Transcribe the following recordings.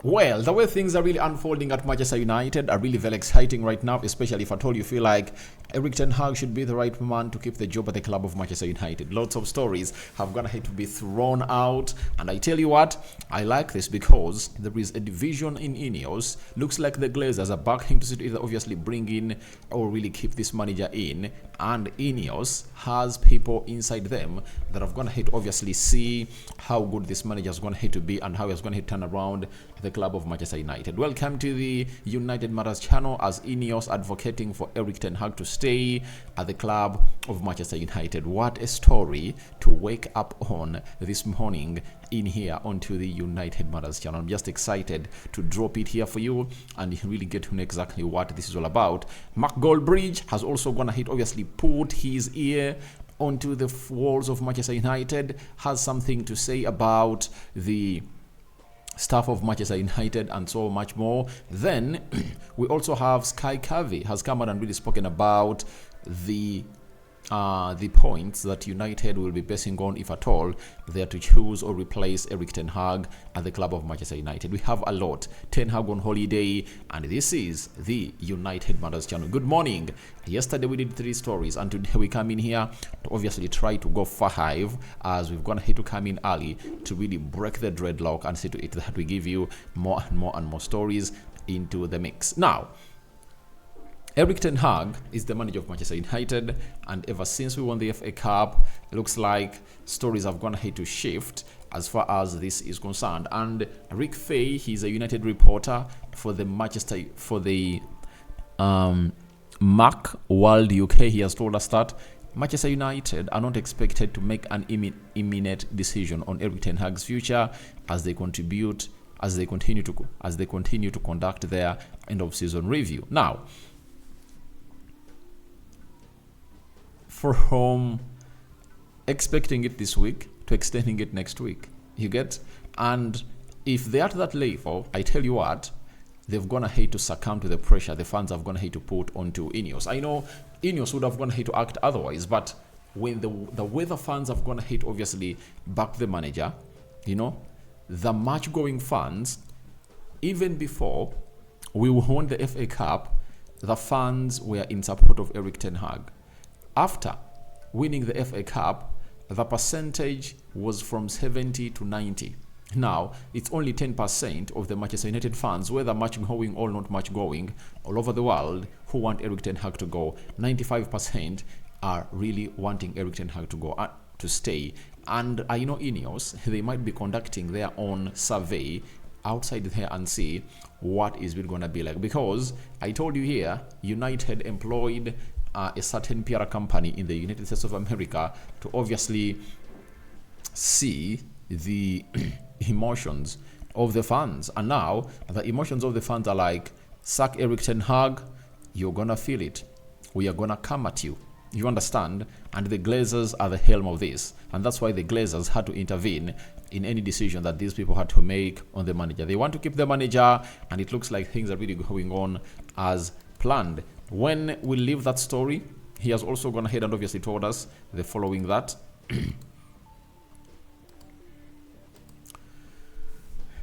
Well, the way things are really unfolding at Manchester United are really very exciting right now, especially if at all you feel like Erik Ten Hag should be the right man to keep the job at the club of Manchester United. Lots of stories have gone ahead to be thrown out, and I tell you what, I like this because there is a division in Ineos. Looks like the Glazers are backing to either obviously bring in or really keep this manager in, and Ineos has people inside them that have gone ahead to obviously see how good this manager is going ahead to be and how he's going to turn around the club of Manchester United. Welcome to the United Matters channel, as Ineos advocating for Erik Ten Hag to stay at the club of Manchester United. What a story to wake up on this morning in here onto the United Matters channel. I'm just excited to drop it here for you and really get to know exactly what this is all about. Mark Goldbridge has also gone ahead obviously put his ear onto the walls of Manchester United, has something to say about the staff of Manchester United and so much more. Then we also have Sky Covey has come out and really spoken about the points that United will be basing on, if at all they are to choose or replace Erik Ten Hag at the club of Manchester United. We have a lot. Ten Hag on holiday, and this is the United Matters channel. Good morning. Yesterday we did 3 stories, and today we come in here to obviously try to go 5, as we've gone ahead to come in early to really break the dreadlock and see to it that we give you more and more and more stories into the mix. Now, Erik Ten Hag is the manager of Manchester United, and ever since we won the FA Cup, it looks like stories have gone ahead to shift as far as this is concerned. And Rick Fay, he's a United reporter for the Mac World UK. He has told us that Manchester United are not expected to make an imminent decision on Erik Ten Hag's future as they continue to conduct their end of season review. Now, from expecting it this week to extending it next week, you get? And if they're at that level, I tell you what, they've gone ahead to succumb to the pressure the fans have gone ahead to put onto Ineos. I know Ineos would have gone ahead to act otherwise, but when the way the fans have gone ahead to obviously back the manager, the match-going fans, even before we won the FA Cup, the fans were in support of Erik Ten Hag. After winning the FA Cup, the percentage was from 70 to 90. Now, it's only 10% of the Manchester United fans, whether match going or not match going, all over the world, who want Erik Ten Hag to go. 95% are really wanting Erik Ten Hag to go, to stay. And I know Ineos, they might be conducting their own survey outside there and see what is it going to be like. Because I told you here, United employed a certain PR company in the United States of America to obviously see the emotions of the fans. And now the emotions of the fans are like, sack Erik Ten Hag, you're gonna feel it. We are gonna come at you. You understand? And the Glazers are the helm of this. And that's why the Glazers had to intervene in any decision that these people had to make on the manager. They want to keep the manager, and it looks like things are really going on as planned. When we leave that story, he has also gone ahead and obviously told us the following that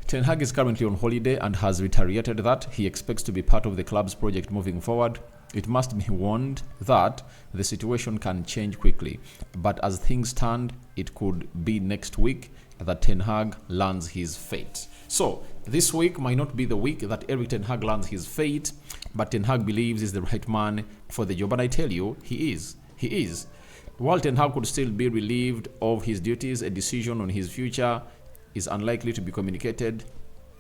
Ten Hag is currently on holiday and has reiterated that he expects to be part of the club's project moving forward. It must be warned that the situation can change quickly, but as things stand, it could be next week that Ten Hag lands his fate. So this week might not be the week that Erik Ten Hag lands his fate, but Ten Hag believes he's the right man for the job, and I tell you, he is. While Ten Hag could still be relieved of his duties, a decision on his future is unlikely to be communicated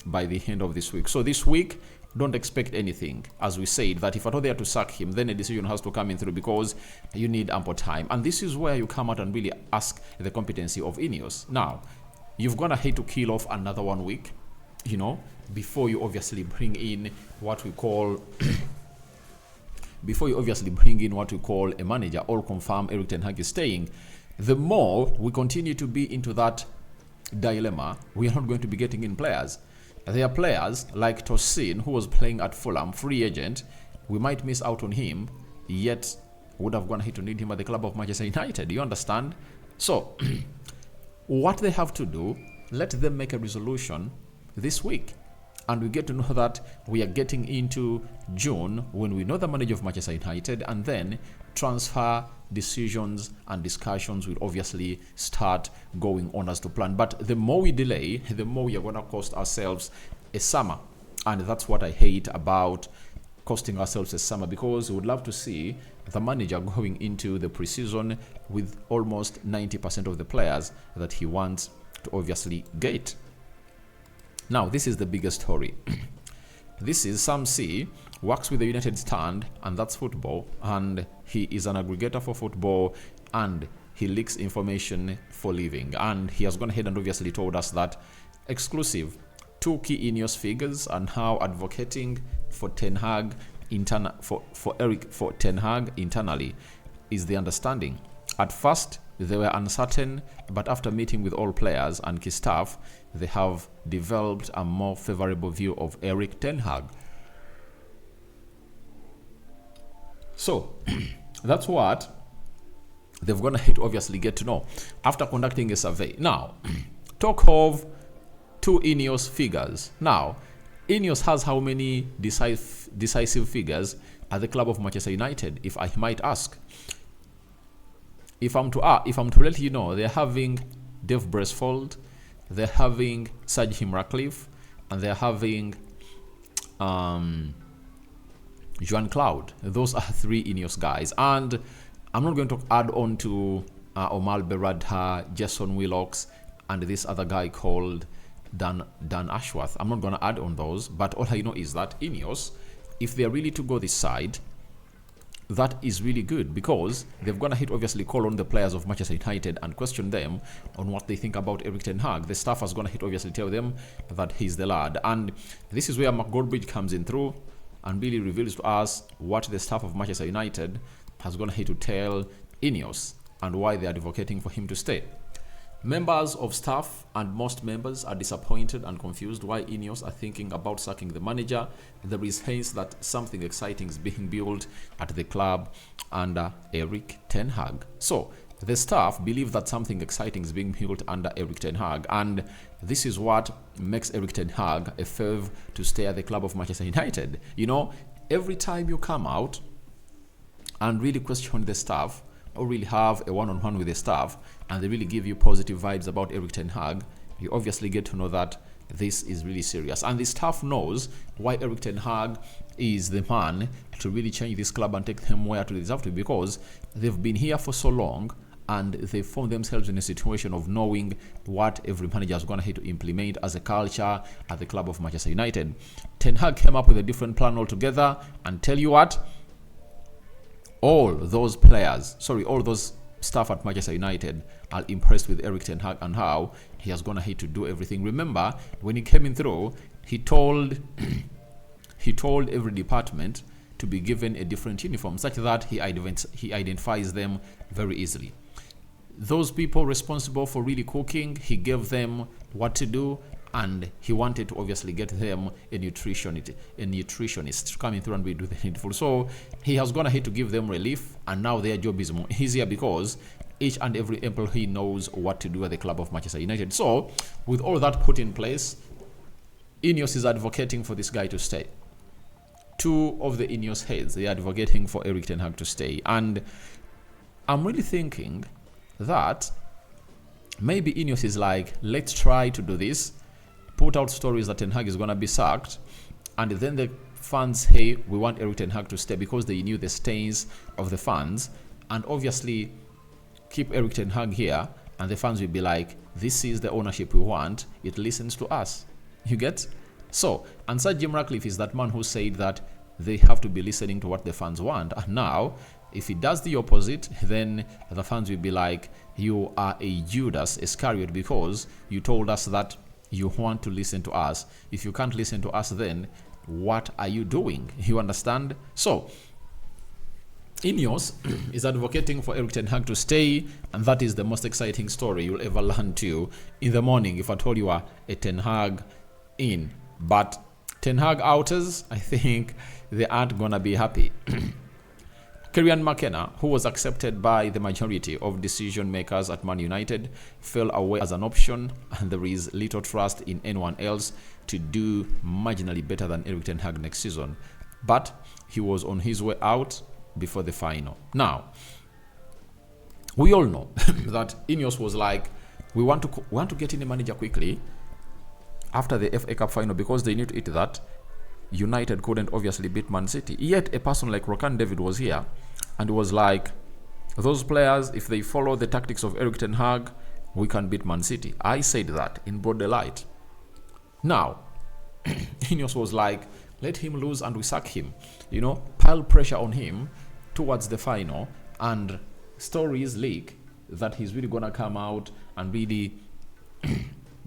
by the end of this week. So this week, don't expect anything. As we said, that if at all they are to sack him, then a decision has to come in through, because you need ample time. And this is where you come out and really ask the competency of Ineos. Now, you've gone ahead to kill off another 1 week, before you obviously bring in what we call a manager or confirm Erik Ten Hag is staying. The more we continue to be into that dilemma, we are not going to be getting in players. There are players like Tosin, who was playing at Fulham, free agent. We might miss out on him, yet would have gone ahead to need him at the club of Manchester United. You understand? So what they have to do, let them make a resolution this week. And we get to know that we are getting into June when we know the manager of Manchester United, and then transfer decisions and discussions will obviously start going on as to plan. But the more we delay, the more we are going to cost ourselves a summer. And that's what I hate about costing ourselves a summer, because we would love to see the manager going into the preseason with almost 90% of the players that he wants to obviously get. Now, this is the biggest story. This is, some see, works with the United stand, and that's football, and he is an aggregator for football, and he leaks information for living. And he has gone ahead and obviously told us that exclusive 2 key Ineos figures and how advocating for Ten Hag for Erik for Ten Hag internally is the understanding. At first, they were uncertain, but after meeting with all players and key staff, they have developed a more favorable view of Erik Ten Hag. So, that's what they've gone ahead to obviously get to know after conducting a survey. Now, talk of 2 Ineos figures. Now, Ineos has how many decisive figures at the club of Manchester United, if I might ask? If I'm to let you know, they're having Dave Bracefold, they're having Sir Jim Ratcliffe, and they're having Joan Cloud. Those are 3 Ineos guys. And I'm not going to add on to Omar Beradha, Jason Willox, and this other guy called Dan Ashworth. I'm not going to add on those, but all I know is that Ineos, if they're really to go this side, that is really good, because they've gone ahead obviously call on the players of Manchester United and question them on what they think about Erik Ten Hag. The staff has gone ahead obviously tell them that he's the lad, and this is where McGoldbridge comes in through and really reveals to us what the staff of Manchester United has gone ahead to tell Ineos and why they are advocating for him to stay. Members of staff and most members are disappointed and confused why Ineos are thinking about sacking the manager. There is hints that something exciting is being built at the club under Erik Ten Hag. So the staff believe that something exciting is being built under Erik Ten Hag, and this is what makes Erik Ten Hag a fav to stay at the club of Manchester United. You know, every time you come out and really question the staff, or really have a one-on-one with the staff, and they really give you positive vibes about Erik Ten Hag, you obviously get to know that this is really serious. And the staff knows why Erik Ten Hag is the man to really change this club and take them where they deserve to, because they've been here for so long and they found themselves in a situation of knowing what every manager is going to have to implement as a culture at the club of Manchester United. Ten Hag came up with a different plan altogether, and tell you what, all those staff at Manchester United are impressed with Erik Ten Hag and how he has gone ahead to do everything. Remember, when he came in through, he told every department to be given a different uniform, such that he identifies them very easily. Those people responsible for really cooking, he gave them what to do, and he wanted to obviously get them a nutritionist coming through and be doing the needful. So he has gone ahead to give them relief, and now their job is more easier because each and every employee knows what to do at the club of Manchester United. So with all that put in place, Ineos is advocating for this guy to stay. 2 of the Ineos heads, they are advocating for Erik Ten Hag to stay, and I'm really thinking that maybe Ineos is like, let's try to do this, put out stories that Ten Hag is going to be sacked, and then the fans, hey, we want Erik Ten Hag to stay, because they knew the stains of the fans, and obviously keep Erik Ten Hag here, and the fans will be like, this is the ownership we want, it listens to us. You get? So, and Sir Jim Ratcliffe is that man who said that they have to be listening to what the fans want, and now if he does the opposite, then the fans will be like, you are a Judas Iscariot, because you told us that you want to listen to us. If you can't listen to us, then what are you doing? You understand? So Ineos is advocating for Erik Ten Hag to stay, and that is the most exciting story you'll ever learn to in the morning if I told you are a Ten Hag in. But Ten Hag outers, I think they aren't gonna be happy. Kieran McKenna, who was accepted by the majority of decision makers at Man United, fell away as an option, and there is little trust in anyone else to do marginally better than Erik ten Hag next season. But he was on his way out before the final. Now, we all know that Ineos was like, we want to get in a manager quickly after the FA Cup final because they knew to it that United couldn't obviously beat Man City. Yet a person like Rokan David was here and was like, those players, if they follow the tactics of Erik ten Hag, we can beat Man City. I said that in broad daylight. Now, Ineos was like, let him lose and we sack him. You know, pile pressure on him towards the final, and stories leak that he's really going to come out and really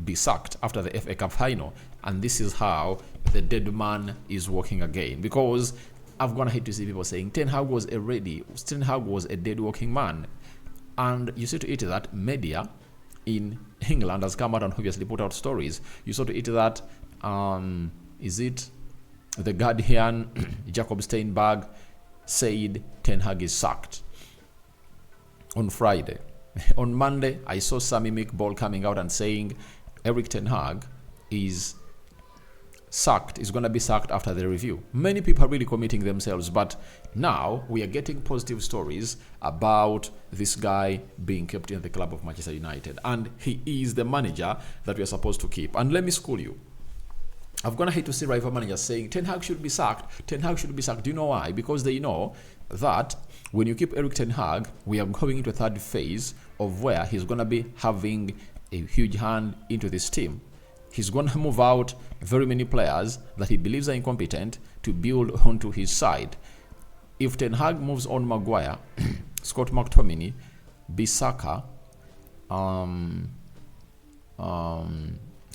be sacked after the FA Cup final. And this is how the dead man is walking again. Because I've gone ahead to see people saying Ten Hag was a dead walking man. And you see to it that media in England has come out and obviously put out stories. You saw to it that, is it The Guardian, Jacob Steinberg said Ten Hag is sacked on Friday. On Monday, I saw Sammy McBall coming out and saying Erik ten Hag is sacked, is going to be sacked after the review. Many people are really committing themselves, but now we are getting positive stories about this guy being kept in the club of Manchester United, and he is the manager that we are supposed to keep. And let me school you. I've gone ahead to see rival managers saying Ten Hag should be sacked. Ten Hag should be sacked. Do you know why? Because they know that when you keep Erik ten Hag, we are going into a third phase of where he's going to be having a huge hand into this team. He's going to move out very many players that he believes are incompetent to build onto his side. If Ten Hag moves on Maguire, Scott McTominay, Bissaka,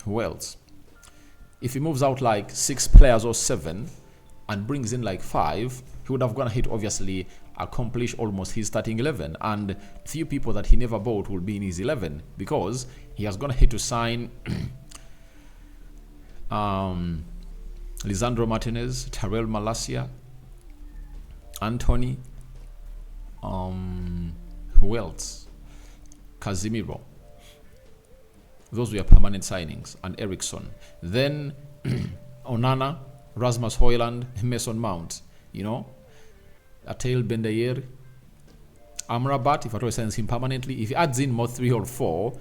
who else? If he moves out like 6 players or 7 and brings in like 5, he would have gone ahead to obviously accomplish almost his starting 11. And few people that he never bought will be in his 11 because he has gone ahead to sign Lisandro Martinez, Tyrell Malacia, Anthony, who else? Casemiro. Those were permanent signings, and Eriksson. Then Onana, Rasmus Højlund, Mason Mount, you know, Atel Bendayer, Amrabat, if Atoy signs him permanently, if he adds in more 3 or 4,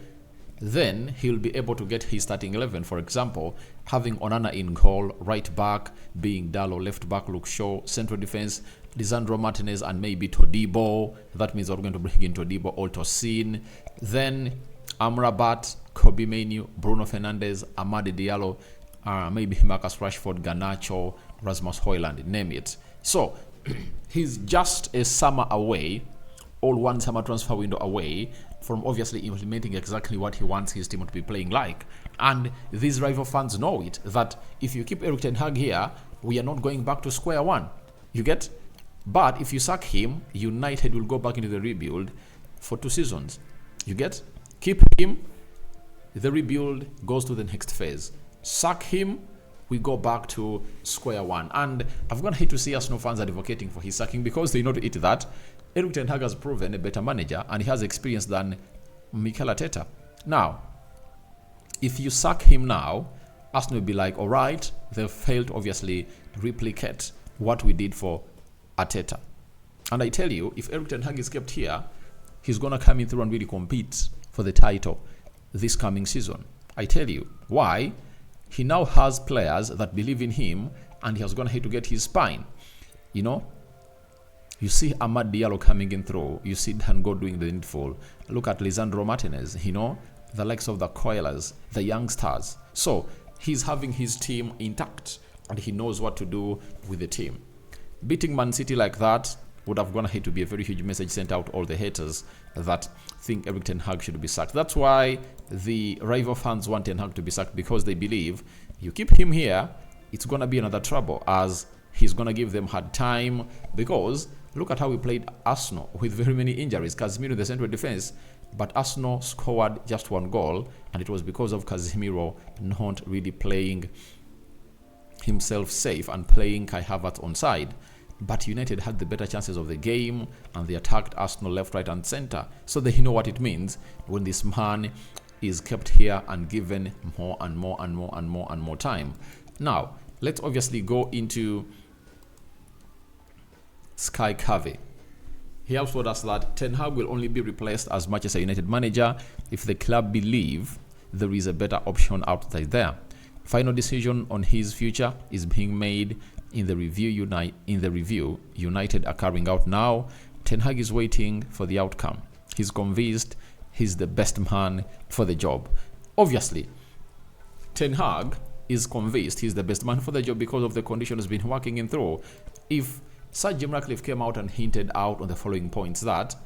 then he'll be able to get his starting 11. For example, having Onana in goal, right back being Dallo, left back Luke Shaw, central defense Lisandro Martinez and maybe Todibo. That means we're going to bring in Todibo, Altosin. Then Amrabat, Kobe Mainoo, Bruno Fernandes, Amadi Diallo, maybe Marcus Rashford, Garnacho, Rasmus Højlund, name it. So he's just a summer away, all one summer transfer window away from obviously implementing exactly what he wants his team to be playing like. And these rival fans know it, that if you keep Erik ten Hag here, we are not going back to square one. You get? But if you sack him, United will go back into the rebuild for 2 seasons. You get? Keep him, the rebuild goes to the next phase. Sack him, we go back to square one. And I've gone ahead to see Arsenal fans advocating for his sacking because they know to it that Erik ten Hag has proven a better manager and he has experience than Mikel Arteta. Now, if you sack him now, Arsenal will be like, all right, they've failed to obviously replicate what we did for Arteta. And I tell you, if Erik ten Hag is kept here, he's going to come in through and really compete for the title this coming season. I tell you. Why? He now has players that believe in him and he has gone ahead to get his spine. You know? You see Amad Diallo coming in through. You see Dango doing the needful. Look at Lisandro Martinez, you know? The likes of the Coilers, the youngsters. So, he's having his team intact and he knows what to do with the team. Beating Man City like that would have gone ahead to be a very huge message sent out to all the haters that think Erik ten Hag should be sacked. That's why the rival fans want Ten Hag to be sacked, because they believe you keep him here, it's going to be another trouble as he's going to give them hard time. Because look at how we played Arsenal with very many injuries. Casemiro in the central defense, but Arsenal scored just 1 goal, and it was because of Casemiro not really playing himself safe and playing Kai Havertz on side. but United had the better chances of the game and they attacked Arsenal left, right and center. So they know what it means when this man is kept here and given more and more and more and more and more time. Now, let's obviously go into Sky Covey. He also told us that Ten Hag will only be replaced as Manchester United manager if the club believe there is a better option outside there. Final decision on his future is being made in the review United are carrying out now. Ten Hag is waiting for the outcome. He's convinced he's the best man for the job. Obviously, Ten Hag is convinced he's the best man for the job because of the conditions he's been working in through. If Sir Jim Ratcliffe came out and hinted out on the following points, that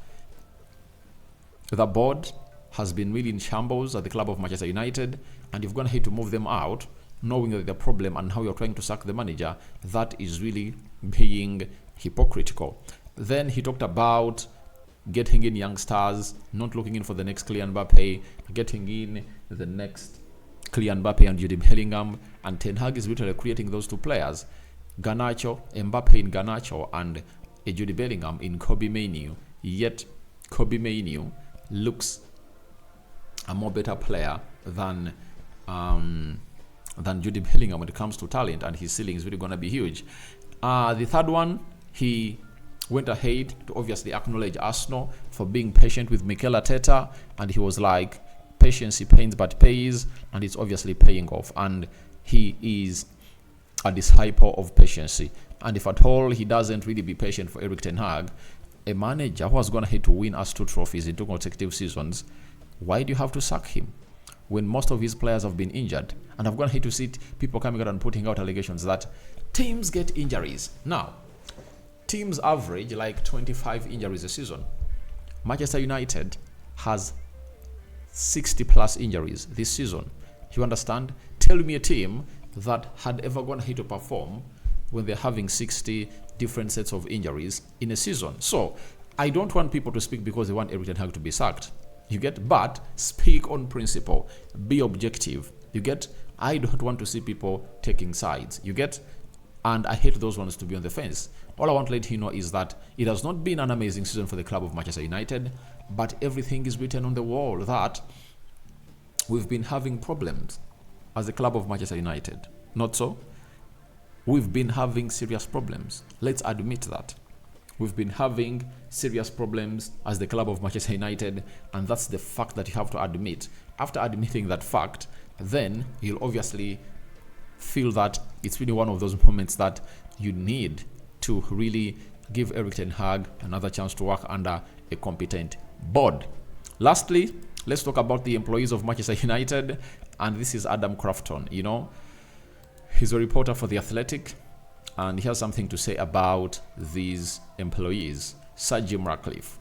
the board has been really in shambles at the club of Manchester United and you've gone ahead to move them out, knowing that the problem and how you're trying to sack the manager, that is really being hypocritical. Then he talked about getting in young stars, not looking in for the next Kylian Mbappe, getting in the next Kylian Mbappe and Jude Bellingham, and Ten Hag is literally creating those two players, Garnacho, Mbappe in Garnacho, and Jude Bellingham in Kobe Mainoo. Yet Kobe Mainoo looks a more better player than Jude Bellingham when it comes to talent, and his ceiling is really going to be huge. The third one, he went ahead to obviously acknowledge Arsenal for being patient with Mikel Arteta, and he was like, patience pains but pays, and it's obviously paying off, and he is a disciple of patience. And if at all he doesn't really be patient for Erik ten Hag, a manager who has gone ahead to win us 2 trophies in 2 consecutive seasons, why do you have to sack him when most of his players have been injured? And I've gone ahead to see people coming out and putting out allegations that teams get injuries. Now, teams average like 25 injuries a season. Manchester United has 60 plus injuries this season. You understand? Tell me a team that had ever gone ahead to perform when they're having 60 different sets of injuries in a season. So I don't want people to speak because they want Erik ten Hag to be sacked. You get? But speak on principle. Be objective. You get? I don't want to see people taking sides. You get? And I hate those ones to be on the fence. All I want to let you know is that it has not been an amazing season for the club of Manchester United, but everything is written on the wall that we've been having problems as the club of Manchester United. Not so? We've been having serious problems. Let's admit that. We've been having serious problems as the club of Manchester United, and that's the fact that you have to admit. After admitting that fact, then you'll obviously feel that it's really one of those moments that you need to really give Erik ten Hag another chance to work under a competent board. Lastly, let's talk about the employees of Manchester United, and this is Adam Crafton. You know, he's a reporter for The Athletic, and he has something to say about these employees. Sir Jim Ratcliffe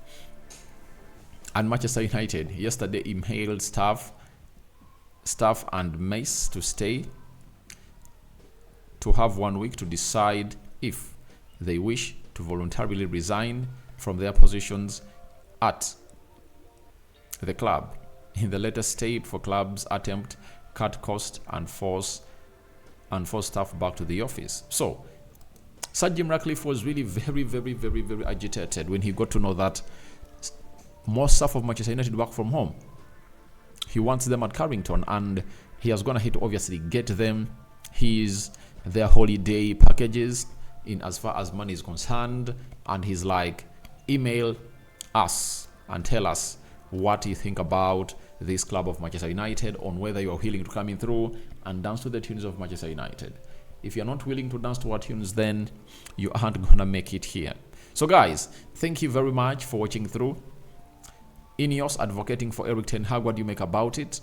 and Manchester United yesterday emailed staff and Mace to stay, to have 1 week to decide if they wish to voluntarily resign from their positions at the club. In the latest step for club's attempt cut cost and force staff back to the office. So Sir Jim Ratcliffe was really very agitated when he got to know that most staff of Manchester United work from home. He wants them at Carrington, and he has gone ahead to obviously get them their holiday packages in as far as money is concerned, and he's like, email us and tell us what you think about this club of Manchester United, on whether you are willing to come in through and dance to the tunes of Manchester United. If you're not willing to dance to our tunes, then you aren't gonna make it here. So guys, thank you very much for watching through. Ineos advocating for Erik ten Hag. What do you make about it?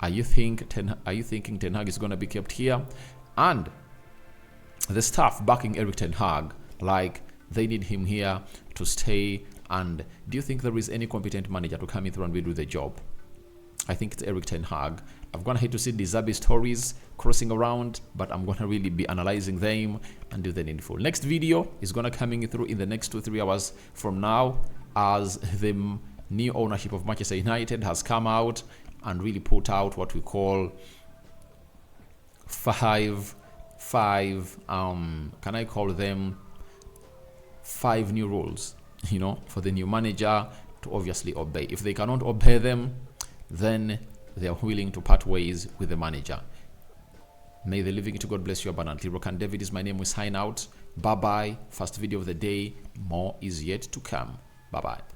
Are you thinking Ten Hag is gonna be kept here? And the staff backing Erik ten Hag, like, they need him here to stay. And do you think there is any competent manager to come in through and redo the job? I think it's Erik ten Hag. I've gone ahead to see Dizabi stories crossing around, but I'm going to really be analyzing them and do the needful. Next video is going to coming through in the next 2-3 hours from now, as the new ownership of Manchester United has come out and really put out what we call five can I call them 5 new rules, for the new manager to obviously obey. If they cannot obey them, then they are willing to part ways with the manager. May the living to God bless you abundantly. Rokan David is my name. We sign out. Bye bye. First video of the day. More is yet to come. Bye bye.